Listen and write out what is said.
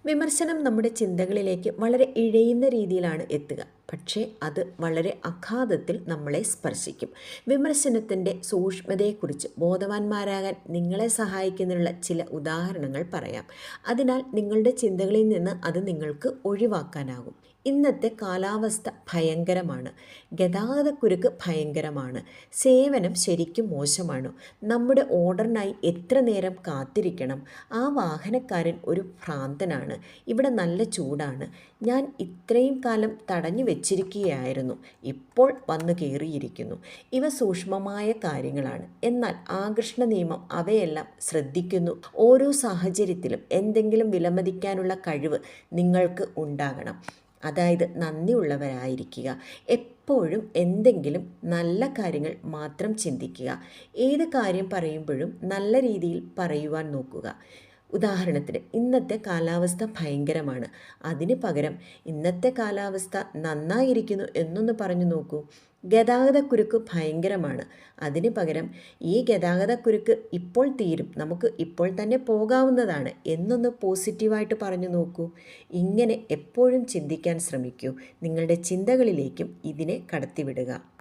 വിമർശനം നമ്മുടെ ചിന്തകളിലേക്ക് വളരെ ഇഴയുന്ന രീതിയിലാണ് എത്തുക. പക്ഷേ അത് വളരെ അഗാധത്തിൽ നമ്മളെ സ്പർശിക്കും. വിമർശനത്തിൻ്റെ സൂക്ഷ്മതയെക്കുറിച്ച് ബോധവാന്മാരാകാൻ നിങ്ങളെ സഹായിക്കുന്നതിനുള്ള ചില ഉദാഹരണങ്ങൾ പറയാം. അതിനാൽ നിങ്ങളുടെ ചിന്തകളിൽ നിന്ന് അത് നിങ്ങൾക്ക് ഒഴിവാക്കാനാകും. ഇന്നത്തെ കാലാവസ്ഥ ഭയങ്കരമാണ്. ഗതാഗതക്കുരുക്ക് ഭയങ്കരമാണ്. സേവനം ശരിക്കും മോശമാണ്. നമ്മുടെ ഓർഡറിനായി എത്ര നേരം കാത്തിരിക്കണം? ആ വാഹനക്കാരൻ ഒരു ഭ്രാന്തനാണ്. ഇവിടെ നല്ല ചൂടാണ്. ഞാൻ ഇത്രയും കാലം തടഞ്ഞു വെച്ചിരിക്കുകയായിരുന്നു. ഇപ്പോൾ വന്നു കയറിയിരിക്കുന്നു. ഇവ സൂക്ഷ്മമായ കാര്യങ്ങളാണ്. എന്നാൽ ആകർഷണ നിയമം അവയെല്ലാം ശ്രദ്ധിക്കുന്നു. ഓരോ സാഹചര്യത്തിലും എന്തെങ്കിലും വിലമതിക്കാനുള്ള കഴിവ് നിങ്ങൾക്ക് ഉണ്ടാകണം. അതായത് നന്ദിയുള്ളവരായിരിക്കുക. എപ്പോഴും എന്തെങ്കിലും നല്ല കാര്യങ്ങൾ മാത്രം ചിന്തിക്കുക. ഏത് കാര്യം പറയുമ്പോഴും നല്ല രീതിയിൽ പറയുവാൻ നോക്കുക. ഉദാഹരണത്തിന്, ഇന്നത്തെ കാലാവസ്ഥ ഭയങ്കരമാണ്. അതിന് പകരം ഇന്നത്തെ കാലാവസ്ഥ നന്നായിരിക്കുന്നു എന്നൊന്ന് പറഞ്ഞു നോക്കൂ. ഗതാഗതക്കുരുക്ക് ഭയങ്കരമാണ്. അതിന് പകരം ഈ ഗതാഗതക്കുരുക്ക് ഇപ്പോൾ തീരും, നമുക്ക് ഇപ്പോൾ തന്നെ പോകാവുന്നതാണ് എന്നൊന്ന് പോസിറ്റീവായിട്ട് പറഞ്ഞു നോക്കൂ. ഇങ്ങനെ എപ്പോഴും ചിന്തിക്കാൻ ശ്രമിക്കൂ. നിങ്ങളുടെ ചിന്തകളിലേക്കും ഇതിനെ കടത്തിവിടുക.